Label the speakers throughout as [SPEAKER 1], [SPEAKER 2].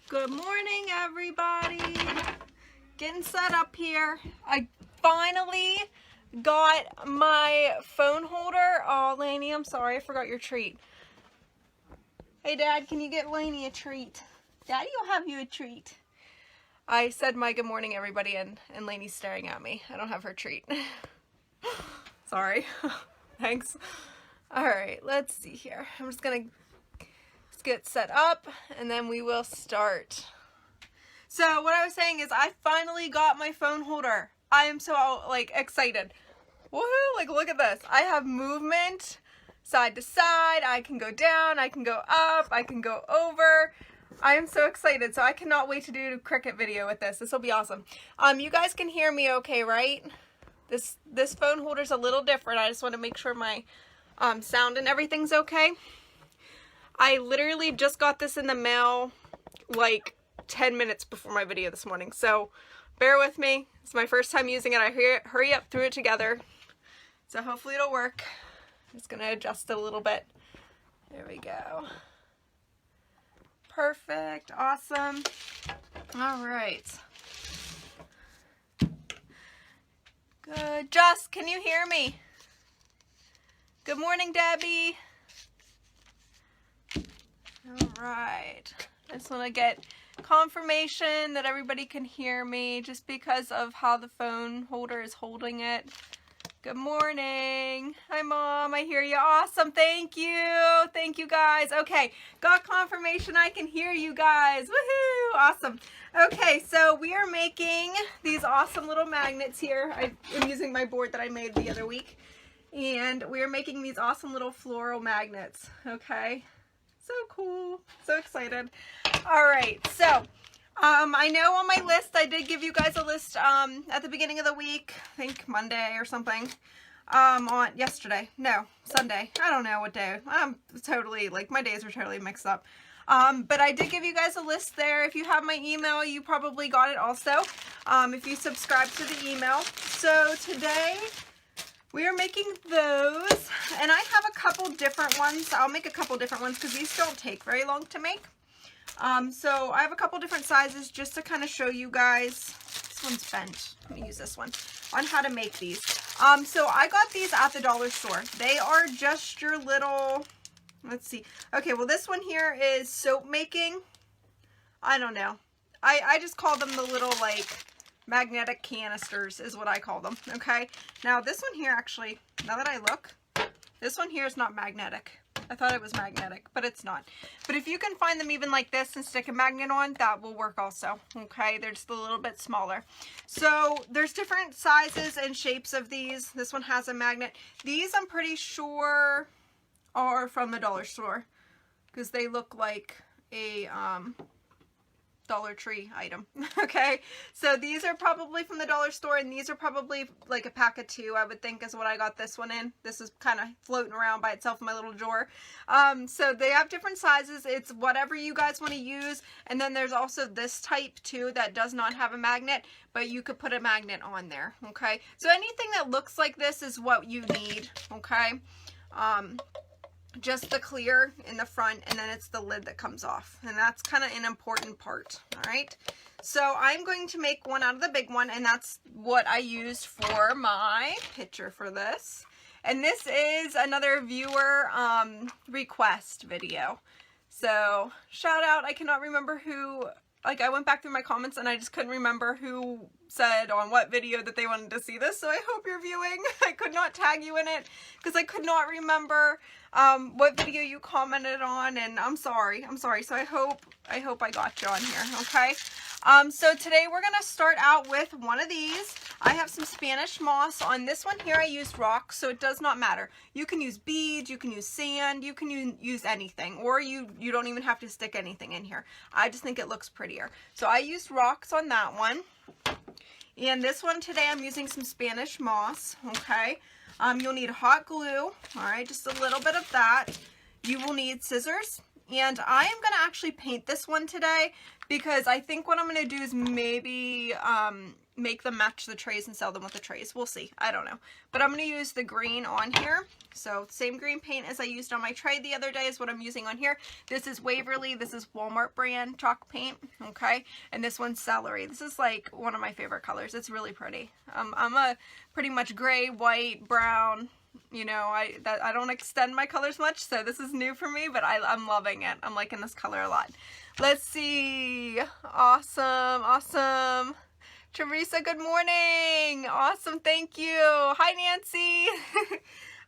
[SPEAKER 1] Good morning, everybody. Getting set up here. I finally got my phone holder. Oh, Lainey, I'm sorry. I forgot your treat. Hey, Dad, can you get Lainey a treat? Daddy will have you a treat. I said my good morning, everybody, and Lainey's staring at me. I don't have her treat. Sorry. Thanks. All right, let's see here. I'm just going to get set up, and then we will start. So what I was saying is I finally got my phone holder. I am so, excited. Woohoo! Look at this. I have movement side to side. I can go down. I can go up. I can go over. I am so excited. So I cannot wait to do a cricket video with this. This will be awesome. You guys can hear me okay, right? This phone holder's a little different. I just want to make sure my sound and everything's okay. I literally just got this in the mail like 10 minutes before my video this morning. So bear with me. It's my first time using it. I hurry up threw it together. So hopefully it'll work. I'm just going to adjust it a little bit. There we go. Perfect. Awesome. All right. Good. Just, can you hear me? Good morning, Debbie. All right. I just want to get confirmation that everybody can hear me just because of how the phone holder is holding it. Good morning. Hi, Mom. I hear you. Awesome. Thank you. Thank you, guys. Okay. Got confirmation I can hear you guys. Woohoo. Awesome. Okay. So we are making these awesome little magnets here. I'm using my board that I made the other week. And we are making these awesome little floral magnets. Okay. So cool. So excited. All right. So I know on my list, I did give you guys a list at the beginning of the week, I think Monday or something, on yesterday, no, Sunday, I don't know what day, I'm totally, my days are totally mixed up, but I did give you guys a list there. If you have my email, you probably got it also, if you subscribe to the email. So today, we are making those, and I have a couple different ones. I'll make a couple different ones because these don't take very long to make. So I have a couple different sizes just to kind of show you guys. This one's bent. Let me use this one on how to make these. So I got these at the dollar store. They are just your little, let's see. Okay, well this one here is soap making. I don't know. I just call them the little magnetic canisters is what I call them. Okay. Now this one here actually, now that I look, this one here is not magnetic. I thought it was magnetic, but it's not. But if you can find them even like this and stick a magnet on, that will work also. Okay, they're just a little bit smaller. So there's different sizes and shapes of these. This one has a magnet. These I'm pretty sure are from the dollar store because they look like a Dollar Tree item. Okay, so these are probably from the dollar store, and these are probably like a pack of 2, I would think, is what I got this one in. This is kind of floating around by itself in my little drawer. So they have different sizes. It's whatever you guys want to use. And then there's also this type too that does not have a magnet, but you could put a magnet on there. Okay, so anything that looks like this is what you need. Okay, just the clear in the front, and then it's the lid that comes off, and that's kind of an important part. All right, so I'm going to make one out of the big one, and that's what I used for my picture for this. And this is another viewer request video, so shout out. I cannot remember who, I went back through my comments and I just couldn't remember who said on what video that they wanted to see this, so I hope you're viewing. I could not tag you in it because I could not remember what video you commented on, and I'm sorry. So I hope I got you on here. Okay, so today we're gonna start out with one of these. I have some Spanish moss. On this one here I used rocks, so it does not matter. You can use beads, you can use sand, you can use anything, or you don't even have to stick anything in here. I just think it looks prettier. So I used rocks on that one. And this one today I'm using some Spanish moss. Okay, you'll need hot glue. All right, just a little bit of that. You will need scissors, and I am going to actually paint this one today because I think what I'm going to do is maybe make them match the trays and sell them with the trays. We'll see. I don't know. But I'm going to use the green on here. So same green paint as I used on my tray the other day is what I'm using on here. This is Waverly. This is Walmart brand chalk paint. Okay. And this one's Celery. This is like one of my favorite colors. It's really pretty. I'm a pretty much gray, white, brown. You know, I don't extend my colors much, so this is new for me, but I'm loving it. I'm liking this color a lot. Let's see. Awesome, awesome. Teresa, good morning. Awesome, thank you. Hi, Nancy.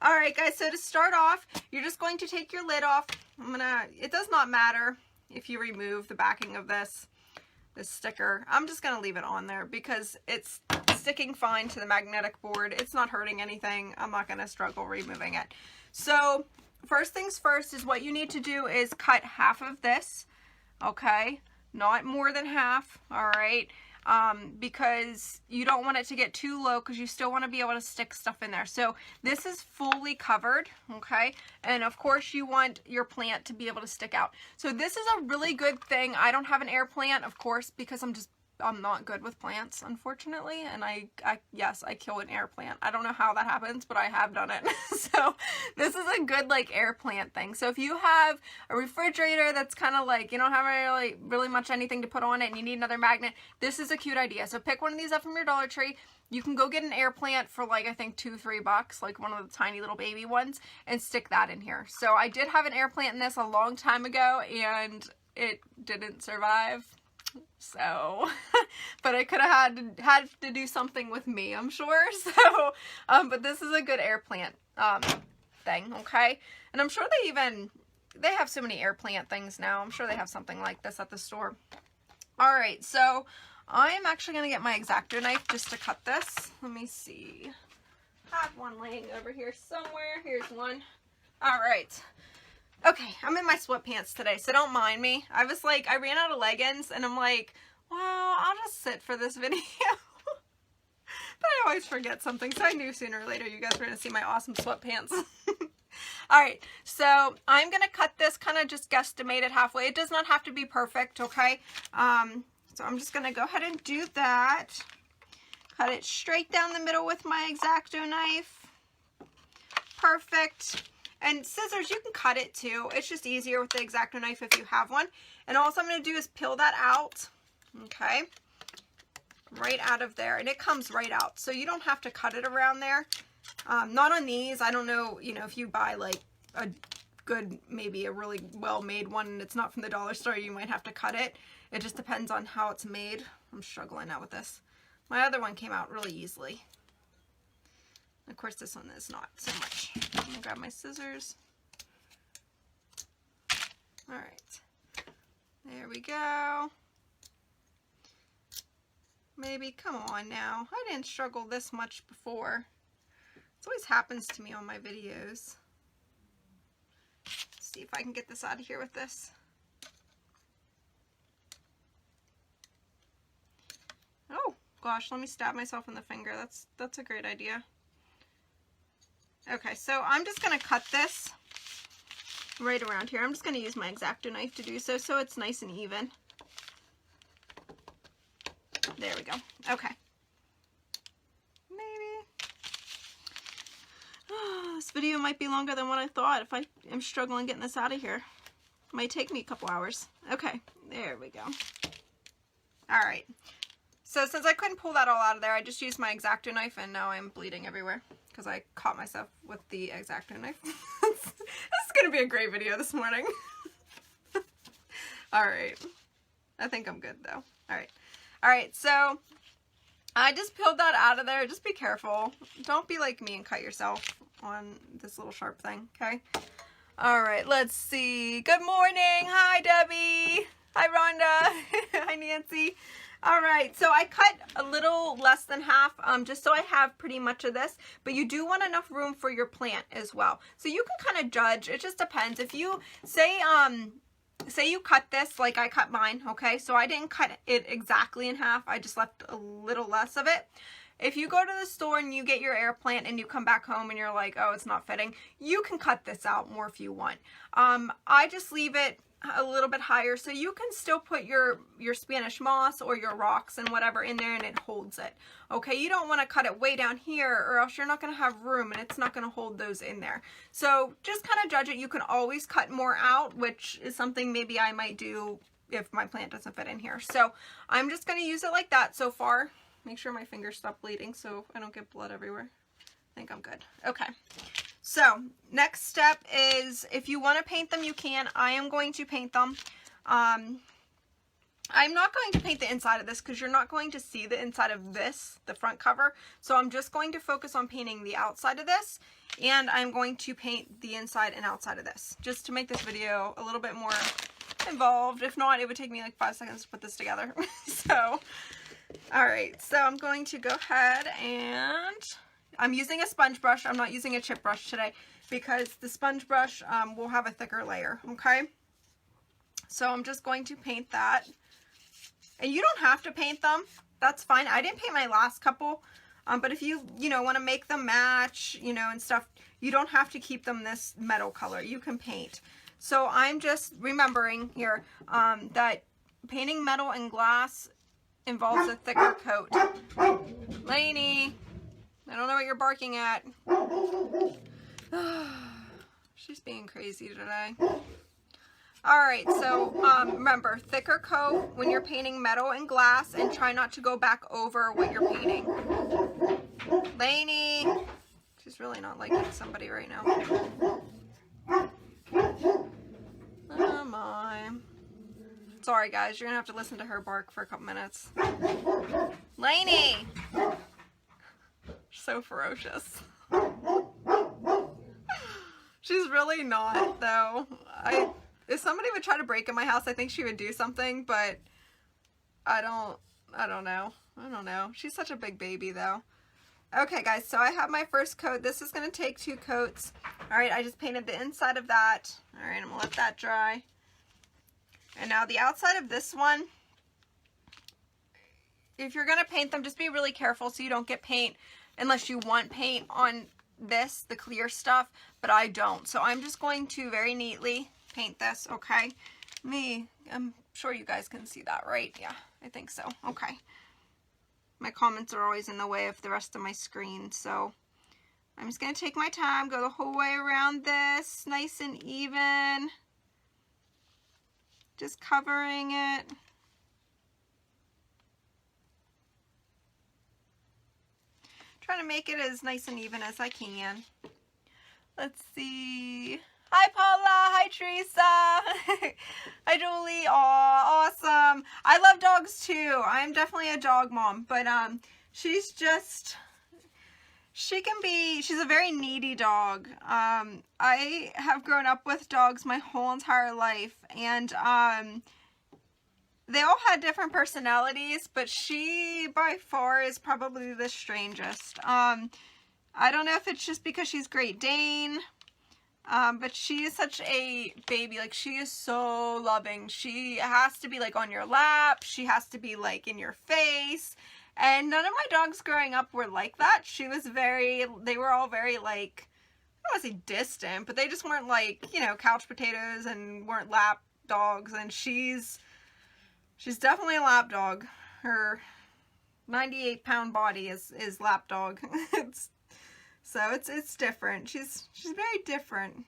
[SPEAKER 1] All right, guys, so to start off, you're just going to take your lid off. It does not matter if you remove the backing of this sticker. I'm just going to leave it on there because it's sticking fine to the magnetic board. It's not hurting anything. I'm not going to struggle removing it. So first things first is what you need to do is cut half of this, okay? Not more than half, all right? Because you don't want it to get too low because you still want to be able to stick stuff in there. So this is fully covered, okay? And of course you want your plant to be able to stick out. So this is a really good thing. I don't have an air plant, of course, because I'm not good with plants, unfortunately, and yes, I kill an air plant. I don't know how that happens, but I have done it. So this is a good like air plant thing. So if you have a refrigerator that's kind of like you don't have really much anything to put on it and you need another magnet, this is a cute idea. So pick one of these up from your Dollar Tree. You can go get an air plant for like I think $2-3, like one of the tiny little baby ones, and stick that in here. So I did have an air plant in this a long time ago and it didn't survive. So, but I could have had to do something with me, I'm sure. So, but this is a good air plant thing, okay? And I'm sure they have so many air plant things now. I'm sure they have something like this at the store. All right, so I am actually going to get my X-Acto knife just to cut this. Let me see. I have one laying over here somewhere. Here's one. All right. Okay, I'm in my sweatpants today, so don't mind me. I ran out of leggings, and I'm like, well, I'll just sit for this video. But I always forget something, so I knew sooner or later you guys were going to see my awesome sweatpants. Alright, so I'm going to cut this, kind of just guesstimate it halfway. It does not have to be perfect, okay? So I'm just going to go ahead and do that. Cut it straight down the middle with my X-Acto knife. Perfect. And scissors, you can cut it too. It's just easier with the X-Acto knife if you have one. And all I'm going to do is peel that out, okay, right out of there. And it comes right out. So you don't have to cut it around there. Not on these. I don't know, if you buy like a good, maybe a really well-made one and it's not from the dollar store, you might have to cut it. It just depends on how it's made. I'm struggling now with this. My other one came out really easily. Of course, this one is not so much. I'm going to grab my scissors. All right. There we go. Maybe, come on now. I didn't struggle this much before. This always happens to me on my videos. Let's see if I can get this out of here with this. Oh, gosh, let me stab myself in the finger. That's a great idea. Okay, so I'm just going to cut this right around here. I'm just going to use my X-Acto knife to do so it's nice and even. There we go. Okay. Maybe. Oh, this video might be longer than what I thought if I am struggling getting this out of here. It might take me a couple hours. Okay, there we go. All right. So since I couldn't pull that all out of there, I just used my X-Acto knife and now I'm bleeding everywhere because I caught myself with the X-Acto knife. This is going to be a great video this morning. All right. I think I'm good though. All right. All right. So I just peeled that out of there. Just be careful. Don't be like me and cut yourself on this little sharp thing. Okay. All right. Let's see. Good morning. Hi, Debbie. Hi, Rhonda. Hi, Nancy. All right, so I cut a little less than half, just so I have pretty much of this, but you do want enough room for your plant as well. So you can kind of judge, it just depends. If you, say you cut this like I cut mine, okay? So I didn't cut it exactly in half, I just left a little less of it. If you go to the store and you get your air plant and you come back home and you're like, oh, it's not fitting, you can cut this out more if you want. I just leave it a little bit higher, so you can still put your Spanish moss or your rocks and whatever in there and it holds it. Okay, you don't want to cut it way down here or else you're not going to have room and it's not going to hold those in there. So just kind of judge it. You can always cut more out, which is something maybe I might do if my plant doesn't fit in here. So I'm just going to use it like that so far. Make sure my fingers stop bleeding so I don't get blood everywhere. I think I'm good. Okay. So next step is, if you want to paint them, you can. I am going to paint them. I'm not going to paint the inside of this because you're not going to see the inside of this, the front cover. So I'm just going to focus on painting the outside of this, and I'm going to paint the inside and outside of this just to make this video a little bit more involved. If not, it would take me like 5 seconds to put this together. So, all right. So I'm going to go ahead and I'm using a sponge brush. I'm not using a chip brush today because the sponge brush will have a thicker layer, okay? So I'm just going to paint that. And you don't have to paint them. That's fine. I didn't paint my last couple, but if you want to make them match, and stuff, you don't have to keep them this metal color. You can paint. So I'm just remembering here that painting metal and glass involves a thicker coat. Lainey, I don't know what you're barking at. She's being crazy today. Alright, so remember, thicker coat when you're painting metal and glass, and try not to go back over what you're painting. Lainey, she's really not liking somebody right now. Oh my. Sorry guys, you're gonna have to listen to her bark for a couple minutes. Lainey! So ferocious. She's really not, though. If somebody would try to break in my house, I think she would do something, but I don't know. She's such a big baby, though. Okay, guys, so I have my first coat. This is going to take 2 coats. All right, I just painted the inside of that. All right, I'm going to let that dry. And now the outside of this one, if you're going to paint them, just be really careful so you don't get paint, unless you want paint on this, the clear stuff, but I don't. So I'm just going to very neatly paint this, okay? I'm sure you guys can see that, right? Yeah, I think so. Okay. My comments are always in the way of the rest of my screen, so I'm just going to take my time, go the whole way around this, nice and even. Just covering it. Trying to make it as nice and even as I can. Let's see. Hi Paula, hi Teresa, hi Julie. Aw, awesome. I love dogs too. I'm definitely a dog mom, but she's a very needy dog. I have grown up with dogs my whole entire life, and they all had different personalities, but she by far is probably the strangest. I don't know if it's just because she's Great Dane, but she is such a baby. Like, she is so loving. She has to be like on your lap. She has to be like in your face. And none of my dogs growing up were like that. They were all very like, I don't want to say distant, but they just weren't like, couch potatoes and weren't lap dogs. And she's definitely a lap dog. Her 98-pound body is lap dog. It's different. She's very different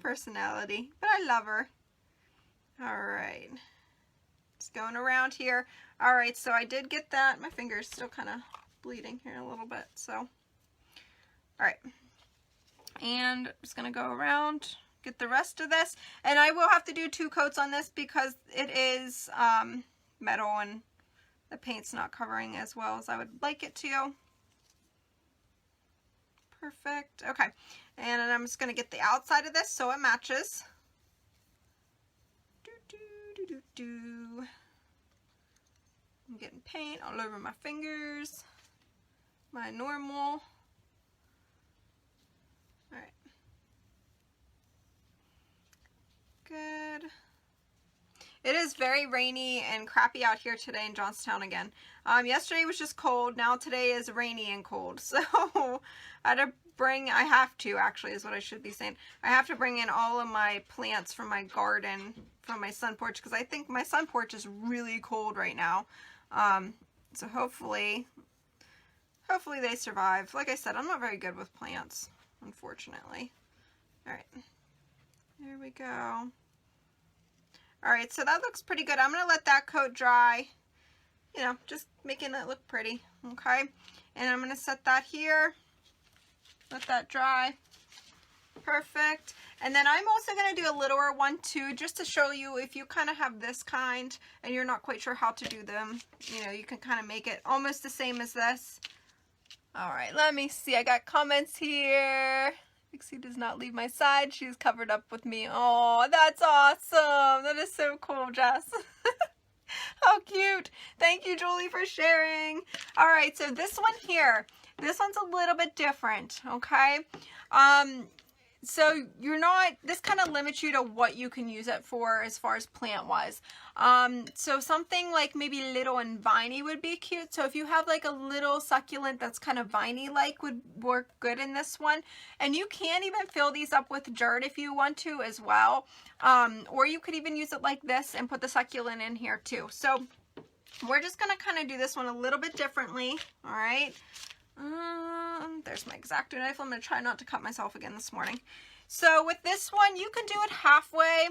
[SPEAKER 1] personality, but I love her. All right, just going around here. All right, so I did get that. My finger's still kind of bleeding here a little bit. So, all right, and I'm just gonna go around, get the rest of this, and I will have to do 2 coats on this because it is metal and the paint's not covering as well as I would like it to. Perfect. Okay, and then I'm just going to get the outside of this so it matches. I'm getting paint all over my fingers. My normal. All right. Good. It is very rainy and crappy out here today in Johnstown again. Yesterday was just cold. Now today is rainy and cold. So I have to actually is what I should be saying. I have to bring in all of my plants from my garden, from my sun porch, because I think my sun porch is really cold right now. So hopefully they survive. Like I said, I'm not very good with plants, unfortunately. All right, there we go. All right, so that looks pretty good. I'm gonna let that coat dry, you know, just making it look pretty, okay? And I'm gonna set that here, let that dry. Perfect. And then I'm also gonna do a littler one too, just to show you if you kind of have this kind and you're not quite sure how to do them, you know, you can kind of make it almost the same as this. All right, let me see. I got comments here. Pixie does not leave my side. She's covered up with me. Oh, that's awesome. That is so cool, Jess. How cute. Thank you, Julie, for sharing. All right, so this one here, this one's a little bit different, okay? So you're not, this kind of limits you to what you can use it for as far as plant wise. So something like maybe little and viney would be cute. So if you have like a little succulent that's kind of viney like would work good in this one. And you can even fill these up with dirt if you want to as well. Or you could even use it like this and put the succulent in here too. So we're just going to kind of do this one a little bit differently. All right. There's my X-Acto knife. I'm going to try not to cut myself again this morning. So with this one, you can do it halfway,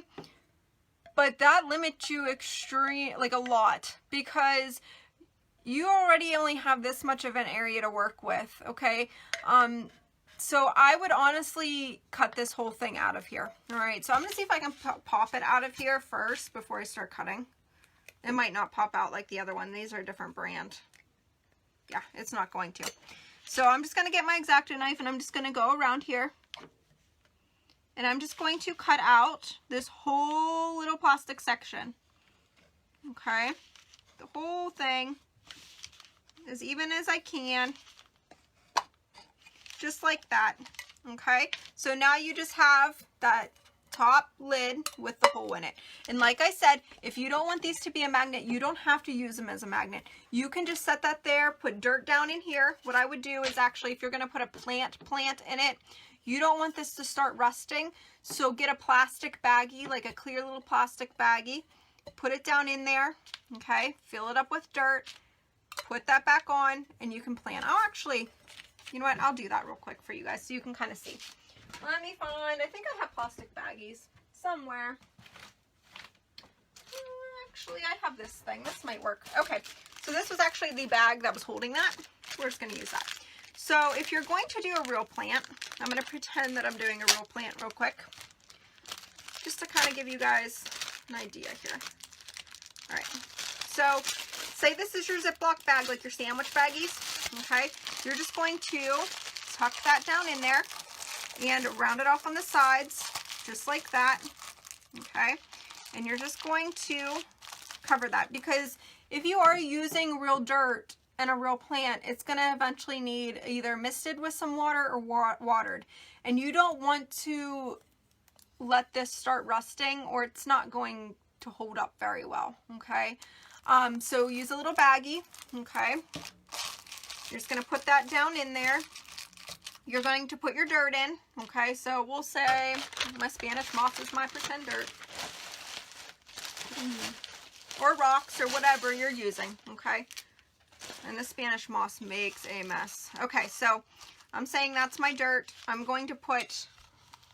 [SPEAKER 1] but that limits you like a lot, because you already only have this much of an area to work with, okay? So I would honestly cut this whole thing out of here. All right, so I'm going to see if I can pop it out of here first before I start cutting. It might not pop out like the other one. These are a different brand. Yeah, it's not going to. So I'm just going to get my X-Acto knife and I'm just going to go around here. And I'm just going to cut out this whole little plastic section. Okay? The whole thing, as even as I can. Just like that. Okay? So now you just have that top lid with the hole in it. And like I said, if you don't want these to be a magnet, you don't have to use them as a magnet. You can just set that there, put dirt down in here. What I would do is actually, if you're going to put a plant in it, you don't want this to start rusting. So get a plastic baggie, like a clear little plastic baggie, put it down in there, okay? Fill it up with dirt, put that back on, and you can plant. Oh, actually, you know what? I'll do that real quick for you guys so you can kind of see. Let me find, I think I have plastic baggies somewhere. Actually, I have this thing. This might work. Okay, so this was actually the bag that was holding that. We're just going to use that. So if you're going to do a real plant, I'm going to pretend that I'm doing a real plant real quick, just to kind of give you guys an idea here. All right, so say this is your Ziploc bag, like your sandwich baggies, okay? You're just going to tuck that down in there and round it off on the sides, just like that, okay? And you're just going to cover that, because if you are using real dirt and a real plant, it's going to eventually need either misted with some water or watered. And you don't want to let this start rusting, or it's not going to hold up very well, okay? So use a little baggie, okay? You're just going to put that down in there. You're going to put your dirt in, okay? So we'll say my Spanish moss is my pretend dirt. Or rocks or whatever you're using, okay? And the Spanish moss makes a mess. Okay, so I'm saying that's my dirt. I'm going to put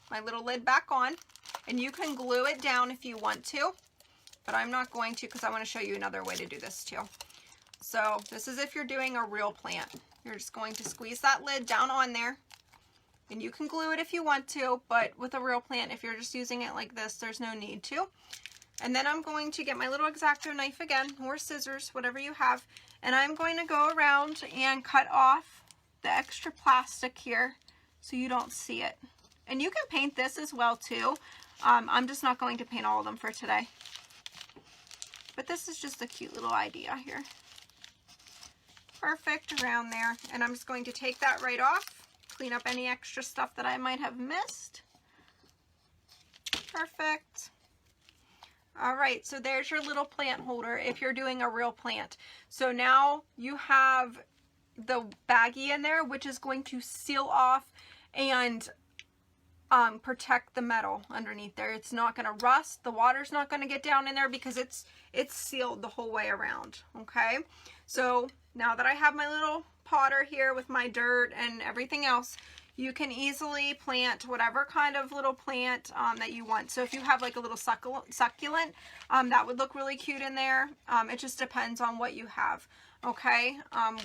[SPEAKER 1] my little lid back on, and you can glue it down if you want to, but I'm not going to, because I want to show you another way to do this too. So this is if you're doing a real plant. You're just going to squeeze that lid down on there, and you can glue it if you want to, but with a real plant, if you're just using it like this, there's no need to. And then I'm going to get my little X-Acto knife again, or scissors, whatever you have, and I'm going to go around and cut off the extra plastic here so you don't see it. And you can paint this as well too. I'm just not going to paint all of them for today. But this is just a cute little idea here. Perfect around there. And I'm just going to take that right off, clean up any extra stuff that I might have missed. Perfect. All right, so there's your little plant holder if you're doing a real plant. So now you have the baggie in there, which is going to seal off and protect the metal underneath there. It's not going to rust. The water's not going to get down in there because it's sealed the whole way around. Okay, so now that I have my little potter here with my dirt and everything else, you can easily plant whatever kind of little plant that you want. So if you have like a little succulent, that would look really cute in there. It just depends on what you have. Okay,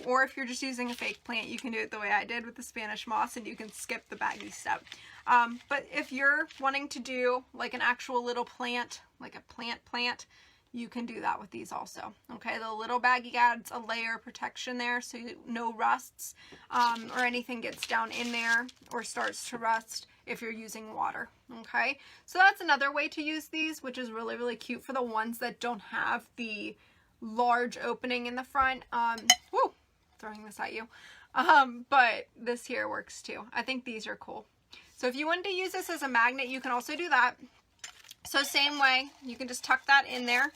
[SPEAKER 1] or if you're just using a fake plant, you can do it the way I did with the Spanish moss, and you can skip the baggy step. But if you're wanting to do like an actual little plant, like a plant, you can do that with these also. Okay, the little baggie adds a layer of protection there, so no rusts or anything gets down in there or starts to rust if you're using water. Okay, so that's another way to use these, which is really, really cute for the ones that don't have the large opening in the front. Woo, throwing this at you. But this here works too. I think these are cool. So if you wanted to use this as a magnet, you can also do that. So same way, you can just tuck that in there.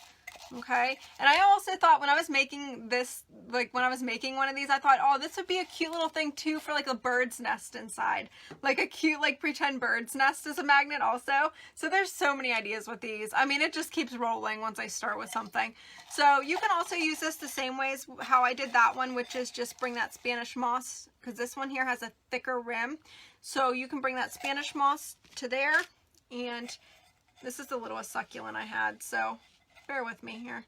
[SPEAKER 1] Okay, and I also thought when I was making this, like when I was making one of these, I thought, oh, this would be a cute little thing too for like a bird's nest inside, like a cute like pretend bird's nest as a magnet also. So there's so many ideas with these. I mean, it just keeps rolling once I start with something. So you can also use this the same way as how I did that one, which is just bring that Spanish moss, because this one here has a thicker rim. So you can bring that Spanish moss to there, and this is the littlest succulent I had, so bear with me here.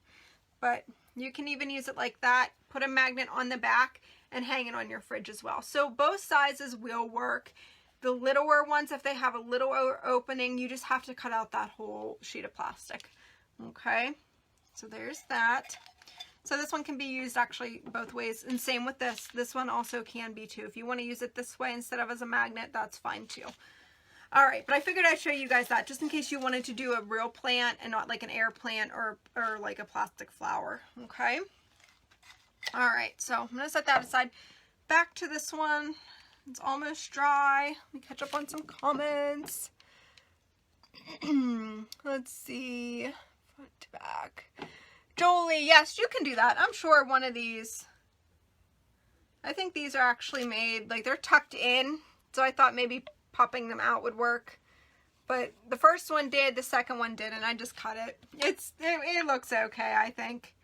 [SPEAKER 1] But you can even use it like that, put a magnet on the back, and hang it on your fridge as well. So both sizes will work. The littler ones, if they have a little opening, you just have to cut out that whole sheet of plastic. Okay, so there's that. So this one can be used actually both ways, and same with this. This one also can be too. If you want to use it this way instead of as a magnet, that's fine too. All right, but I figured I'd show you guys that just in case you wanted to do a real plant and not like an air plant or like a plastic flower. Okay. All right, so I'm going to set that aside. Back to this one. It's almost dry. Let me catch up on some comments. Let's see. Front to back. Jolie, yes, you can do that. I'm sure one of these, I think these are actually made, like they're tucked in. So I thought maybe popping them out would work, but the first one did, the second one didn't. I just cut it. It looks okay, I think,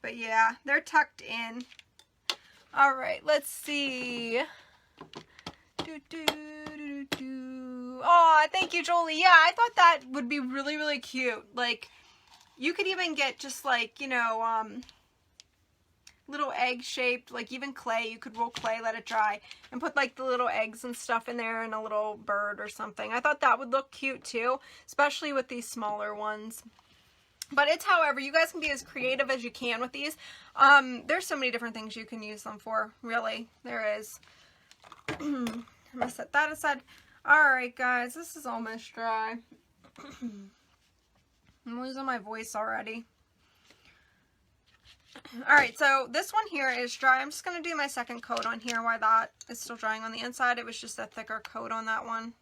[SPEAKER 1] but yeah, they're tucked in. All right, let's see. Oh, thank you, Jolie. Yeah, I thought that would be really, really cute. Like, you could even get just like, you know, little egg shaped, like even clay. You could roll clay, let it dry, and put like the little eggs and stuff in there and a little bird or something. I thought that would look cute too, especially with these smaller ones. But it's however, you guys can be as creative as you can with these. There's so many different things you can use them for, really. There is. I'm gonna set that aside. Alright guys, this is almost dry. I'm losing my voice already. Alright, so this one here is dry. I'm just going to do my second coat on here while that is still drying on the inside. It was just a thicker coat on that one.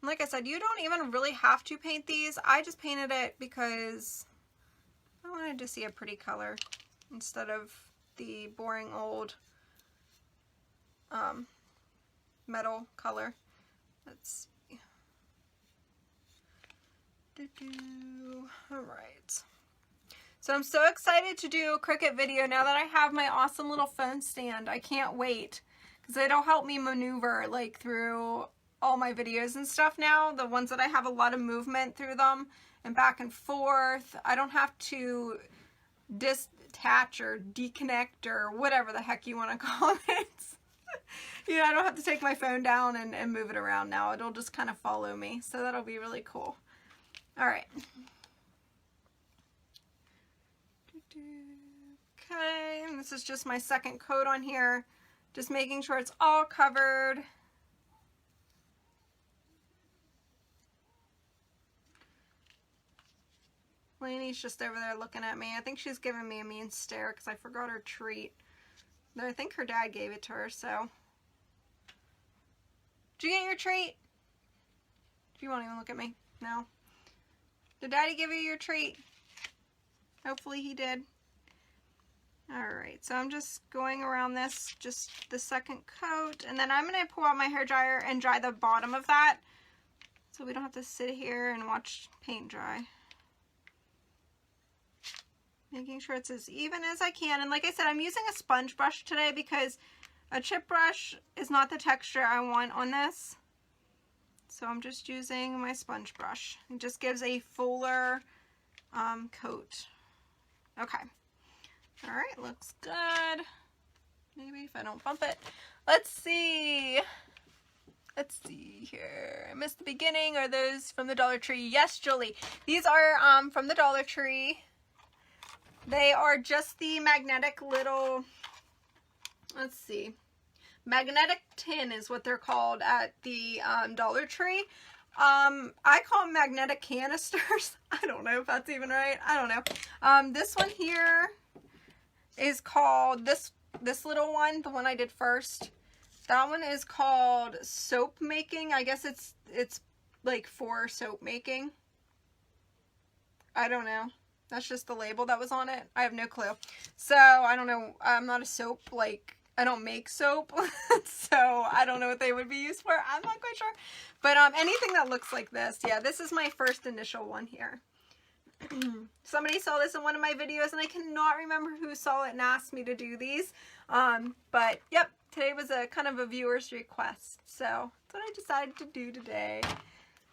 [SPEAKER 1] Like I said, you don't even really have to paint these. I just painted it because I wanted to see a pretty color instead of the boring old metal color. Let's see. Alright. So I'm so excited to do a Cricut video now that I have my awesome little phone stand. I can't wait because it'll help me maneuver like through all my videos and stuff now. The ones that I have a lot of movement through them and back and forth. I don't have to detach or deconnect or whatever the heck you want to call it. You know, I don't have to take my phone down and move it around now. It'll just kind of follow me. So that'll be really cool. All right. Okay, and this is just my second coat on here. Just making sure it's all covered. Lainey's just over there looking at me. I think she's giving me a mean stare because I forgot her treat. I think her dad gave it to her, so. Did you get your treat? You won't even look at me. No. Did Daddy give you your treat? Hopefully he did. Alright, so I'm just going around this, just the second coat, and then I'm going to pull out my hair dryer and dry the bottom of that, so we don't have to sit here and watch paint dry. Making sure it's as even as I can, and like I said, I'm using a sponge brush today because a chip brush is not the texture I want on this. So I'm just using my sponge brush. It just gives a fuller coat. Okay. Alright, looks good. Maybe if I don't bump it. Let's see. Let's see here. I missed the beginning. Are those from the Dollar Tree? Yes, Julie. These are from the Dollar Tree. They are just the magnetic little, let's see, magnetic tin is what they're called at the Dollar Tree. I call them magnetic canisters. I don't know if that's even right. I don't know. This one here is called, this little one, the one I did first, that one is called soap making. I guess it's like for soap making. I don't know. That's just the label that was on it. I have no clue. So, I don't know. I'm not a soap, like, I don't make soap. So, I don't know what they would be used for. I'm not quite sure. But anything that looks like this. Yeah, this is my first initial one here. Somebody saw this in one of my videos, and I cannot remember who saw it and asked me to do these. But, yep, today was a kind of a viewer's request. So, that's what I decided to do today.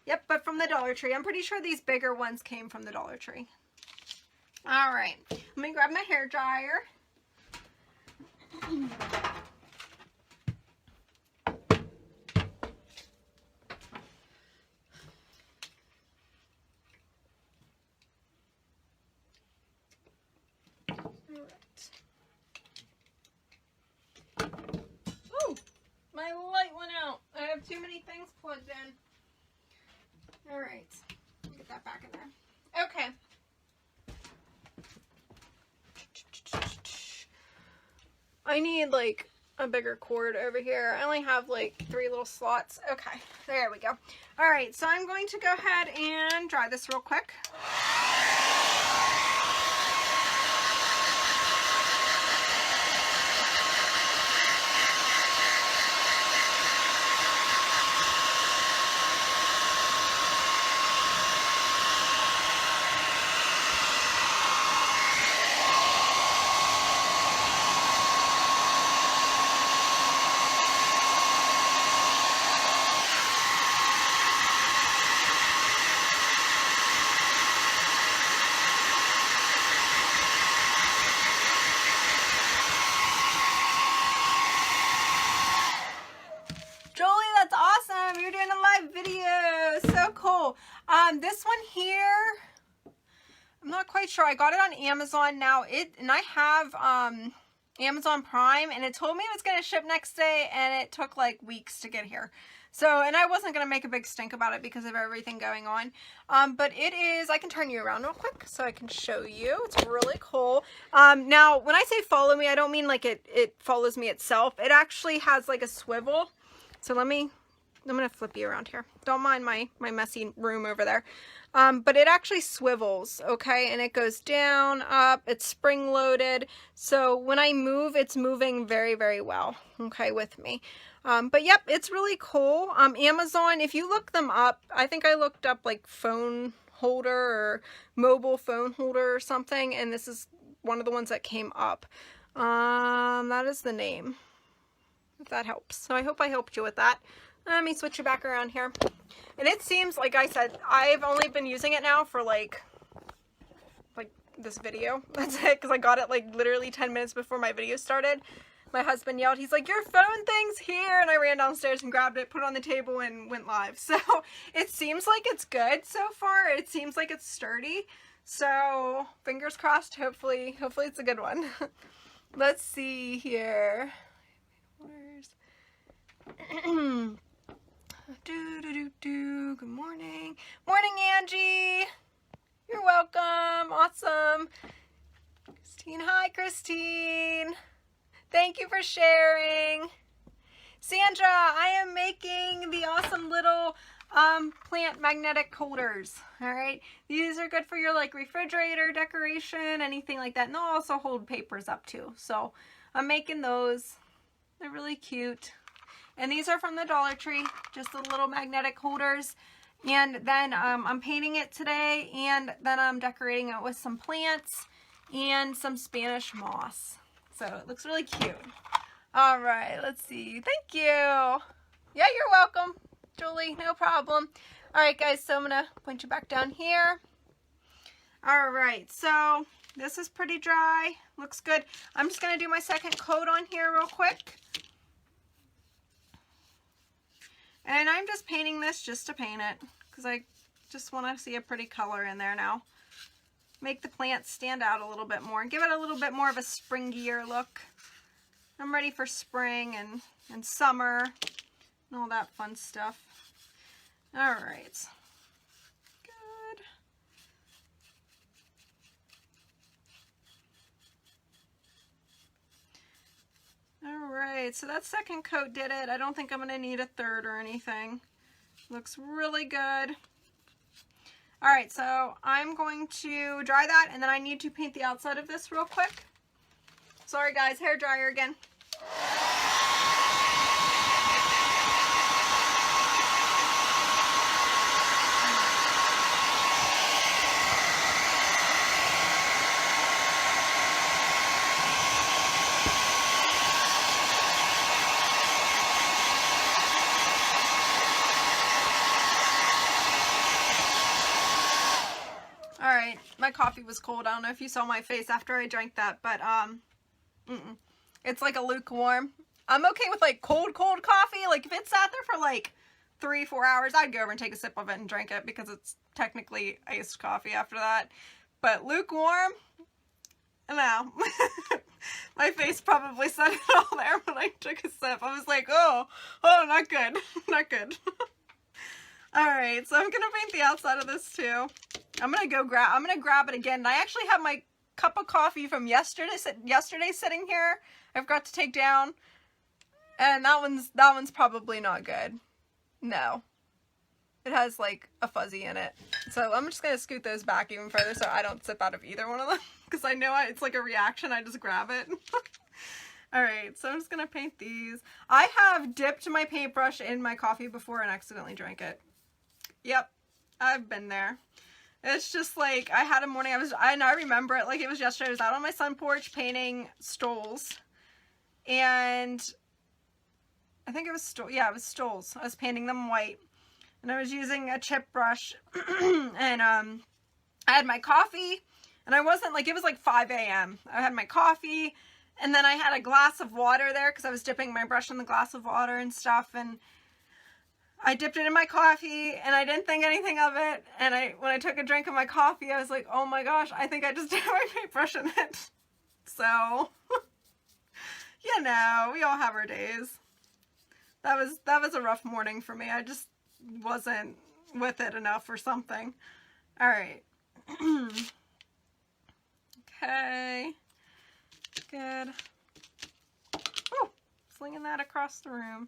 [SPEAKER 1] Yep, but from the Dollar Tree. I'm pretty sure these bigger ones came from the Dollar Tree. Alright, let me grab my hair dryer. Oh, my light went out. I have too many things plugged in. Alright, get that back in there. Okay. I need like a bigger cord over here. I only have like 3 little slots. Okay, there we go. Alright, so I'm going to go ahead and dry this real quick. This one here, I'm not quite sure. I got it on Amazon now. And I have Amazon Prime, and it told me it was going to ship next day, and it took like weeks to get here. So, and I wasn't going to make a big stink about it because of everything going on. But it is, I can turn you around real quick so I can show you. It's really cool. Now, when I say follow me, I don't mean like it follows me itself. It actually has like a swivel. So I'm going to flip you around here. Don't mind my messy room over there. But it actually swivels, okay? And it goes down, up, it's spring-loaded. So when I move, it's moving very, very well, okay, with me. But yep, it's really cool. Amazon, if you look them up, I think I looked up like phone holder or mobile phone holder or something, and this is one of the ones that came up. That is the name, if that helps. So I hope I helped you with that. Let me switch it back around here. And it seems, like I said, I've only been using it now for like this video. That's it, because I got it like literally 10 minutes before my video started. My husband yelled, he's like, your phone thing's here, and I ran downstairs and grabbed it, put it on the table, and went live. So it seems like it's good so far. It seems like it's sturdy. So fingers crossed, hopefully it's a good one. Let's see here. Good morning. Morning, Angie. You're welcome. Awesome. Christine, hi, Christine. Thank you for sharing. Sandra, I am making the awesome little plant magnetic holders. All right, these are good for your like refrigerator decoration, anything like that, and they'll also hold papers up too. So I'm making those. They're really cute, and these are from the Dollar Tree, just the little magnetic holders. And then I'm painting it today, and then I'm decorating it with some plants and some Spanish moss. So it looks really cute. All right, let's see. Thank you. Yeah, you're welcome, Julie. No problem. All right, guys, so I'm going to point you back down here. All right, so this is pretty dry. Looks good. I'm just going to do my second coat on here real quick. And I'm just painting this just to paint it because I just want to see a pretty color in there now. Make the plants stand out a little bit more. Give it a little bit more of a springier look. I'm ready for spring and summer and all that fun stuff. All right. Good. All right, so that second coat did it. I don't think I'm going to need a third or anything. Looks really good. All right, so I'm going to dry that, and then I need to paint the outside of this real quick. Sorry guys, hair dryer again. Alright, my coffee was cold. I don't know if you saw my face after I drank that, but it's like a lukewarm. I'm okay with like cold coffee. Like if it sat there for like 3-4 hours, I'd go over and take a sip of it and drink it because it's technically iced coffee after that. But lukewarm, no. My face probably said it all there when I took a sip. I was like, oh, not good, not good. Alright, so I'm gonna paint the outside of this too. I'm gonna grab it again. And I actually have my cup of coffee from yesterday sitting here. I forgot to take down. And that one's probably not good. No. It has like a fuzzy in it. So I'm just gonna scoot those back even further so I don't sip out of either one of them. Because I know it's like a reaction, I just grab it. Alright, so I'm just gonna paint these. I have dipped my paintbrush in my coffee before and accidentally drank it. Yep, I've been there. It's just like, I had a morning, I remember it like it was yesterday. I was out on my sun porch painting stoles. And I think it was stoles. I was painting them white. And I was using a chip brush. And I had my coffee. And I wasn't like, it was like 5 a.m. I had my coffee. And then I had a glass of water there because I was dipping my brush in the glass of water and stuff. And I dipped it in my coffee and I didn't think anything of it. And when I took a drink of my coffee, I was like, oh my gosh, I think I just dipped my paintbrush in it. So, you know, we all have our days. That was a rough morning for me. I just wasn't with it enough or something. All right. Okay. Good. Woo! Slinging that across the room.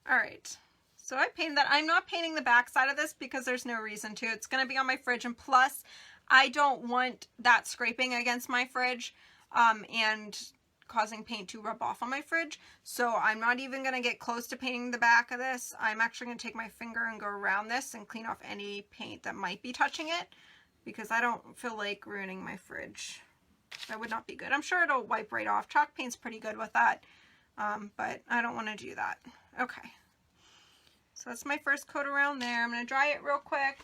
[SPEAKER 1] Alright, so I painted that. I'm not painting the back side of this because there's no reason to. It's going to be on my fridge, and plus I don't want that scraping against my fridge and causing paint to rub off on my fridge. So I'm not even going to get close to painting the back of this. I'm actually going to take my finger and go around this and clean off any paint that might be touching it because I don't feel like ruining my fridge. That would not be good. I'm sure it'll wipe right off. Chalk paint's pretty good with that, but I don't want to do that. Okay, so that's my first coat around there. I'm going to dry it real quick.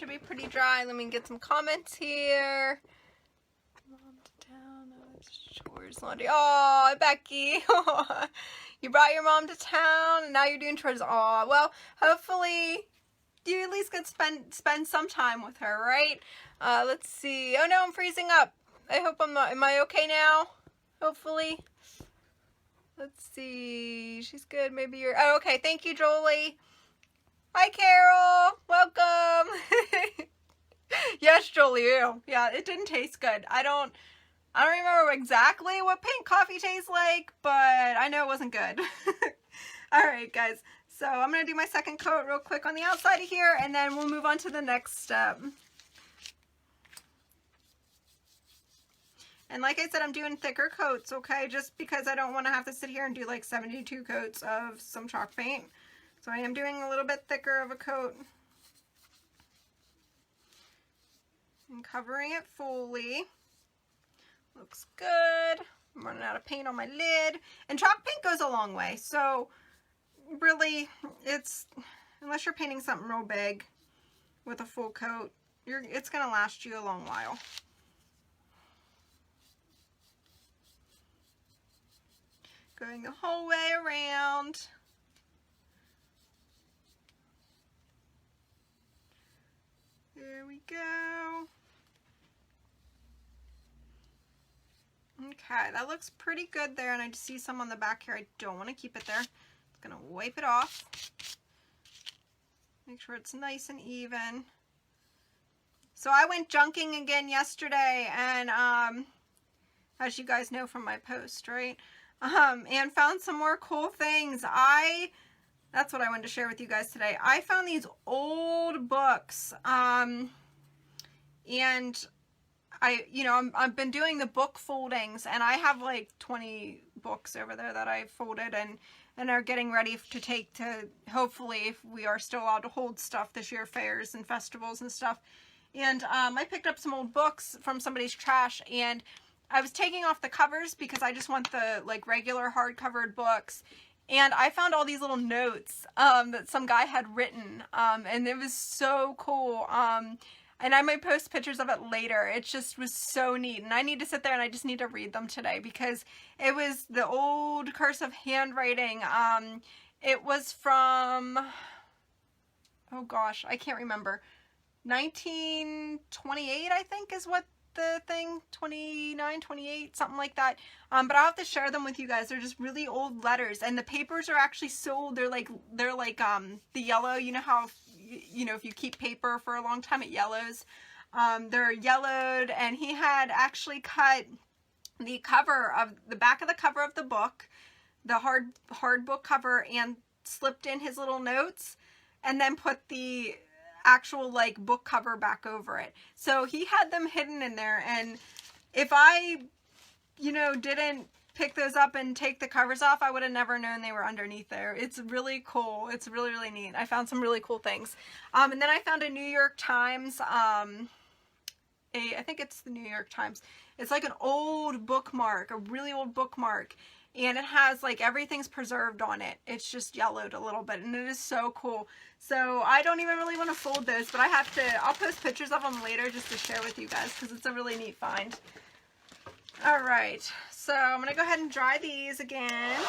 [SPEAKER 1] should be pretty dry. Let me get some comments here. Mom to town, chores, laundry. Oh, Becky. You brought your mom to town and now you're doing chores. Oh, well, hopefully you at least get spend some time with her, right? Let's see. Oh no, I'm freezing up. I hope I'm not. Am I okay now? Hopefully. Let's see. She's good. Maybe you're... Oh, okay. Thank you, Jolie. Hi, Carol. Welcome. Yes, Jolie. Ew. Yeah, it didn't taste good. I don't remember exactly what pink coffee tastes like, but I know it wasn't good. All right, guys. So I'm going to do my second coat real quick on the outside of here, and then we'll move on to the next step. And like I said, I'm doing thicker coats, okay? Just because I don't want to have to sit here and do like 72 coats of some chalk paint. So I am doing a little bit thicker of a coat. And covering it fully. Looks good. I'm running out of paint on my lid. And chalk paint goes a long way. So really, it's, unless you're painting something real big with a full coat, it's going to last you a long while. Going the whole way around. There we go. Okay, that looks pretty good there, and I just see some on the back here. I don't want to keep it there. Just gonna wipe it off. Make sure it's nice and even. So I went junking again yesterday, and as you guys know from my post, right? And found some more cool things. That's what I wanted to share with you guys today. I found these old books, and I've been doing the book foldings, and I have like 20 books over there that I folded and are getting ready to take to, hopefully, if we are still allowed to hold stuff this year, fairs and festivals and stuff. And I picked up some old books from somebody's trash, and I was taking off the covers because I just want the like regular hard-covered books. And I found all these little notes that some guy had written, and it was so cool. And I might post pictures of it later. It just was so neat. And I need to sit there and I just need to read them today because it was the old cursive handwriting. It was from, oh gosh, I can't remember. 1928, I think, is what the thing, 29, 28, something like that. But I'll have to share them with you guys. They're just really old letters, and the papers are actually so old. They're like the yellow, you know how, if you keep paper for a long time, it yellows. They're yellowed, and he had actually cut the back of the cover of the book, the hard book cover, and slipped in his little notes, and then put the actual like book cover back over it. So he had them hidden in there, and if I didn't pick those up and take the covers off, I would have never known they were underneath there. It's really cool. It's really, really neat. I found some really cool things. And then I found a New York Times, I think it's the New York Times. It's like an old bookmark, a really old bookmark. And it has like everything's preserved on it. It's just yellowed a little bit, and it is so cool. So I don't even really want to fold those, but I'll post pictures of them later just to share with you guys because it's a really neat find. All right, so I'm going to go ahead and dry these again.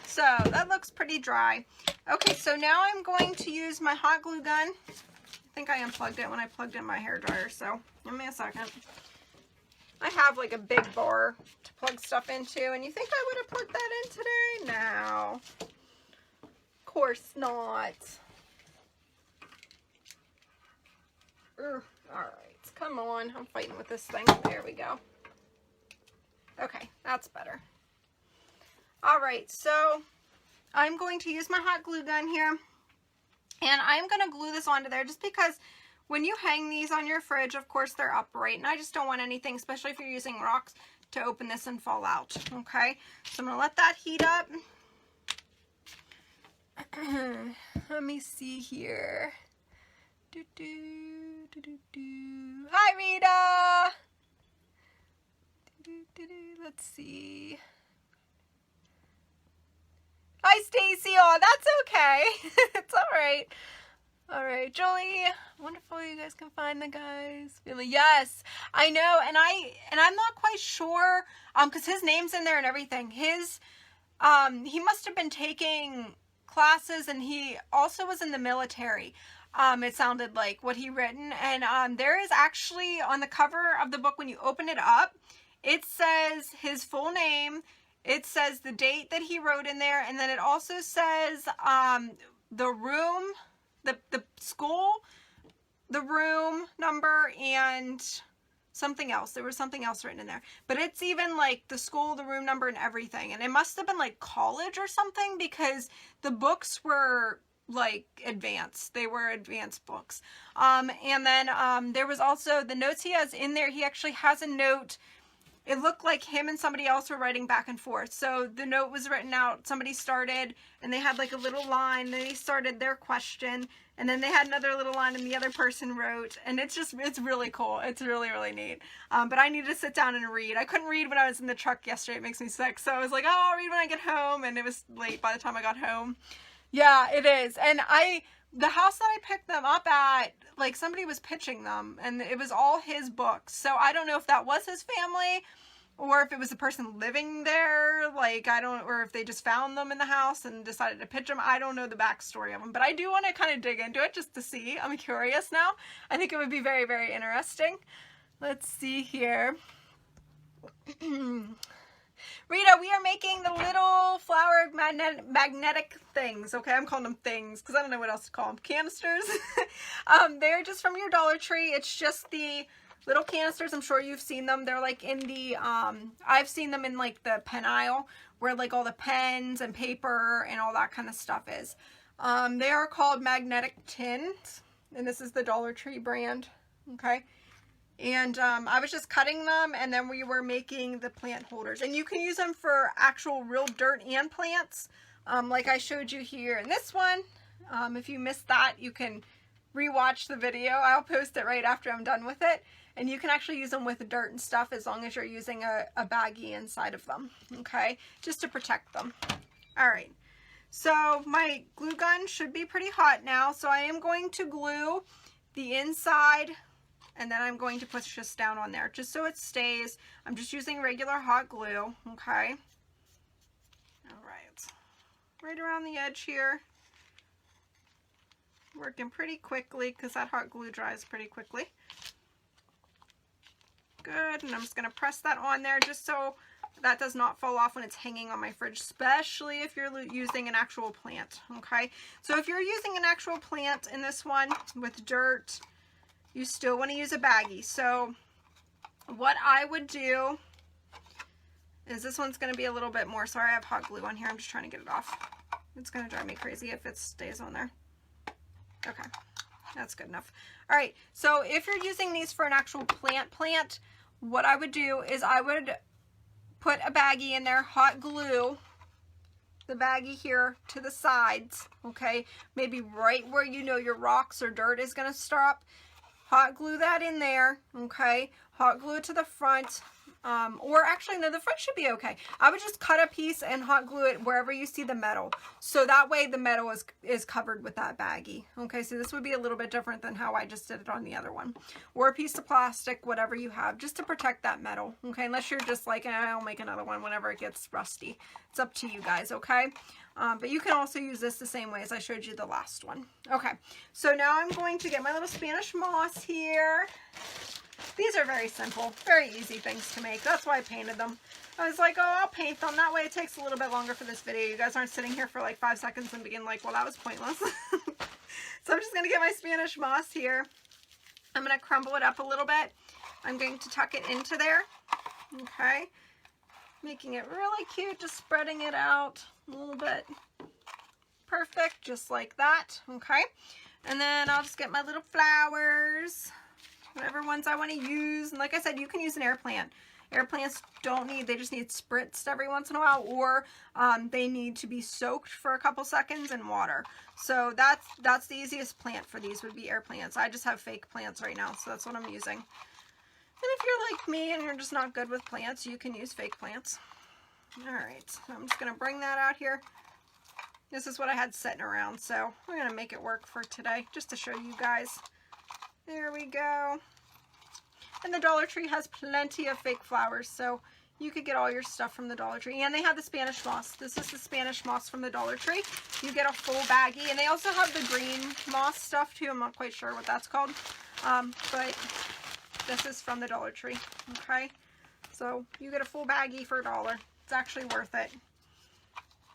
[SPEAKER 1] So that looks pretty dry. Okay, so now I'm going to use my hot glue gun. I think I unplugged it when I plugged in my hairdryer, so give me a second. I have like a big bar to plug stuff into, and you think I would have plugged that in today? No. Of course not. All right, come on. I'm fighting with this thing. There we go. Okay, that's better. All right, so I'm going to use my hot glue gun here, and I'm going to glue this onto there just because when you hang these on your fridge, of course, they're upright, and I just don't want anything, especially if you're using rocks, to open this and fall out. Okay, so I'm gonna let that heat up. Let me see here. Hi, Rita. Let's see. Hi, Stacy. Oh, that's okay. It's all right. All right, Jolie. Wonderful. You guys can find the guys. Yes, I know, and I'm not quite sure, because his name's in there and everything. His, he must have been taking classes, and he also was in the military. It sounded like what he written, and there is actually on the cover of the book, when you open it up, it says his full name. It says the date that he wrote in there, and then it also says the room, the school, the room number, and something else. There was something else written in there. But it's even like the school, the room number, and everything. And it must have been like college or something, because the books were like advanced. They were advanced books. And then there was also the notes he has in there. He actually has a note. It looked like him and somebody else were writing back and forth. So the note was written out. Somebody started, and they had like a little line. They started their question, and then they had another little line, and the other person wrote. And it's really cool. It's really, really neat. But I needed to sit down and read. I couldn't read when I was in the truck yesterday. It makes me sick. So I was like, oh, I'll read when I get home. And it was late by the time I got home. Yeah, it is. And the house that I picked them up at, like, somebody was pitching them, and it was all his books. So I don't know if that was his family, or if it was the person living there, like, or if they just found them in the house and decided to pitch them. I don't know the backstory of them, but I do want to kind of dig into it just to see. I'm curious now. I think it would be very, very interesting. Let's see here. Rita, we are making the little flower magnetic things. Okay, I'm calling them things because I don't know what else to call them. Canisters. They're just from your Dollar Tree. It's just the little canisters. I'm sure you've seen them. They're like in the, I've seen them in like the pen aisle where like all the pens and paper and all that kind of stuff is. They are called magnetic tins, and this is the Dollar Tree brand. Okay. And I was just cutting them, and then we were making the plant holders. And you can use them for actual real dirt and plants, like I showed you here in this one. If you missed that, you can rewatch the video. I'll post it right after I'm done with it. And you can actually use them with dirt and stuff as long as you're using a baggie inside of them, okay? Just to protect them. All right. So my glue gun should be pretty hot now. So I am going to glue the inside, and then I'm going to push this down on there just so it stays. I'm just using regular hot glue, okay? All right. Right around the edge here. Working pretty quickly because that hot glue dries pretty quickly. Good, and I'm just gonna press that on there just so that does not fall off when it's hanging on my fridge, especially if you're using an actual plant, okay? So if you're using an actual plant in this one with dirt, you still want to use a baggie. So what I would do is, this one's going to be a little bit more, sorry I have hot glue on here, I'm just trying to get it off. It's going to drive me crazy if it stays on there. Okay, that's good enough. All right, so if you're using these for an actual plant, what I would do is I would put a baggie in there, hot glue the baggie here to the sides, okay? Maybe right where you know your rocks or dirt is going to stop. Hot glue that in there, okay? Hot glue it to the front, or actually, no, the front should be okay. I would just cut a piece and hot glue it wherever you see the metal. So that way the metal is covered with that baggie. Okay, so this would be a little bit different than how I just did it on the other one. Or a piece of plastic, whatever you have, just to protect that metal. Okay, unless you're just like, I'll make another one whenever it gets rusty. It's up to you guys, okay? But you can also use this the same way as I showed you the last one. Okay, so now I'm going to get my little Spanish moss here. These are very simple, very easy things to make. That's why I painted them. I was like, oh, I'll paint them. That way it takes a little bit longer for this video. You guys aren't sitting here for like 5 seconds and being like, well, that was pointless. So I'm just going to get my Spanish moss here. I'm going to crumble it up a little bit. I'm going to tuck it into there. Okay. Making it really cute, just spreading it out a little bit. Perfect, just like that. Okay. And then I'll just get my little flowers, whatever ones I want to use. And like I said, you can use an air plant. Air plants they just need spritzed every once in a while, or they need to be soaked for a couple seconds in water. So that's the easiest plant for these would be air plants. I just have fake plants right now, so that's what I'm using. And if you're like me and you're just not good with plants, you can use fake plants. All right, so I'm just gonna bring that out here. This is what I had sitting around, so I'm gonna make it work for today, just to show you guys. There we go. And the Dollar Tree has plenty of fake flowers, so you could get all your stuff from the Dollar Tree. And they have the Spanish moss. This is the Spanish moss from the Dollar Tree. You get a full baggie, and they also have the green moss stuff too. I'm not quite sure what that's called, but this is from the Dollar Tree, okay? So you get a full baggie for $1. It's actually worth it.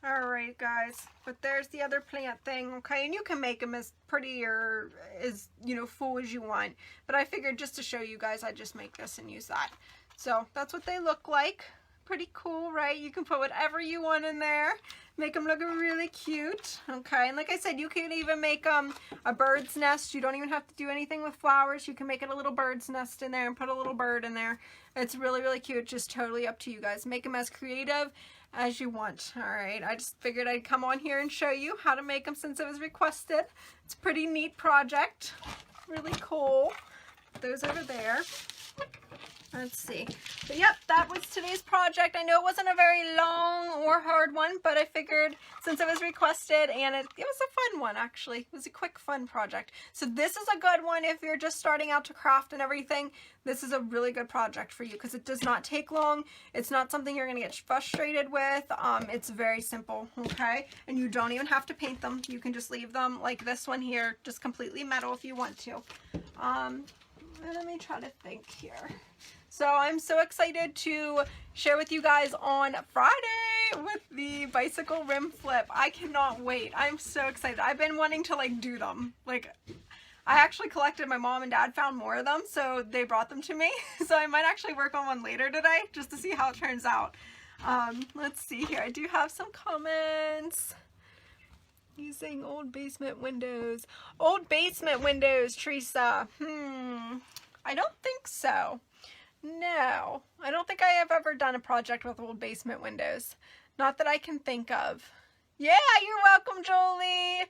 [SPEAKER 1] All right, guys, but there's the other plant thing, okay? And you can make them as pretty or as, you know, full as you want. But I figured just to show you guys, I'd just make this and use that. So that's what they look like. Pretty cool, right? You can put whatever you want in there. Make them look really cute, okay? And like I said, you can even make a bird's nest. You don't even have to do anything with flowers. You can make it a little bird's nest in there and put a little bird in there. It's really, really cute. Just totally up to you guys. Make them as creative as you want. All right, I just figured I'd come on here and show you how to make them since it was requested. It's a pretty neat project. Really cool. Put those over there. Let's see. But yep, that was today's project. I know it wasn't a very long or hard one, but I figured since it was requested, and it was a fun one actually. It was a quick, fun project. So this is a good one if you're just starting out to craft and everything. This is a really good project for you because it does not take long. It's not something you're going to get frustrated with. It's very simple, okay? And you don't even have to paint them. You can just leave them like this one here, just completely metal if you want to. Let me try to think here. So I'm so excited to share with you guys on Friday with the bicycle rim flip. I cannot wait. I'm so excited. I've been wanting to like do them. Like I actually collected, my mom and dad found more of them, so they brought them to me. So I might actually work on one later today just to see how it turns out. Let's see here. I do have some comments. Using old basement windows. Old basement windows, Teresa. I don't think so. No, I don't think I have ever done a project with old basement windows. Not that I can think of. Yeah, you're welcome, Jolie.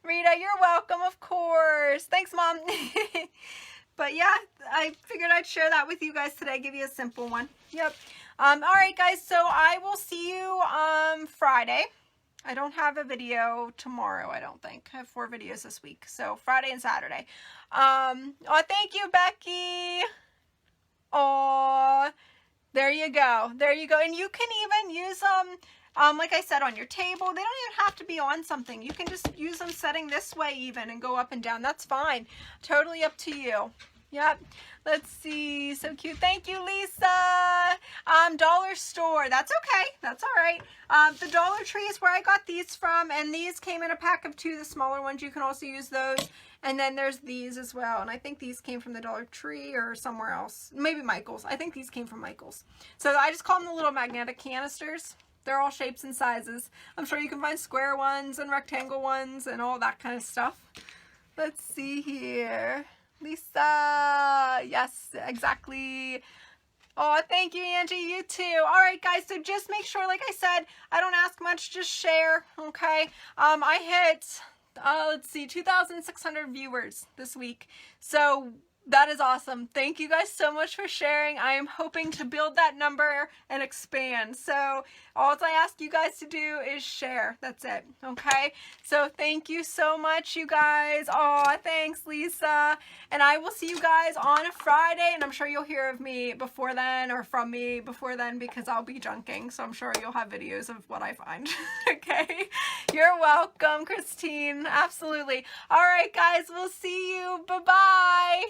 [SPEAKER 1] Rita, you're welcome, of course. Thanks, Mom. But yeah, I figured I'd share that with you guys today, give you a simple one. Yep. All right, guys, so I will see you Friday. I don't have a video tomorrow, I don't think. I have 4 videos this week, so Friday and Saturday. Oh, thank you, Becky. Oh, there you go. There you go. And you can even use them, like I said, on your table. They don't even have to be on something. You can just use them setting this way even and go up and down. That's fine. Totally up to you. Yep. Let's see. So cute. Thank you, Lisa. Dollar store. That's okay. That's all right. The Dollar Tree is where I got these from, and these came in a pack of 2, the smaller ones. You can also use those. And then there's these as well. And I think these came from the Dollar Tree or somewhere else. Maybe Michael's. I think these came from Michael's. So I just call them the little magnetic canisters. They're all shapes and sizes. I'm sure you can find square ones and rectangle ones and all that kind of stuff. Let's see here. Lisa. Yes, exactly. Oh, thank you, Angie. You too. All right, guys. So just make sure, like I said, I don't ask much. Just share, okay? I hit... let's see, 2,600 viewers this week. So that is awesome. Thank you guys so much for sharing. I am hoping to build that number and expand. So all I ask you guys to do is share. That's it. Okay. So thank you so much, you guys. Oh, thanks, Lisa. And I will see you guys on a Friday. And I'm sure you'll hear of me before then or from me before then because I'll be junking. So I'm sure you'll have videos of what I find. Okay. You're welcome, Christine. Absolutely. All right, guys. We'll see you. Bye-bye.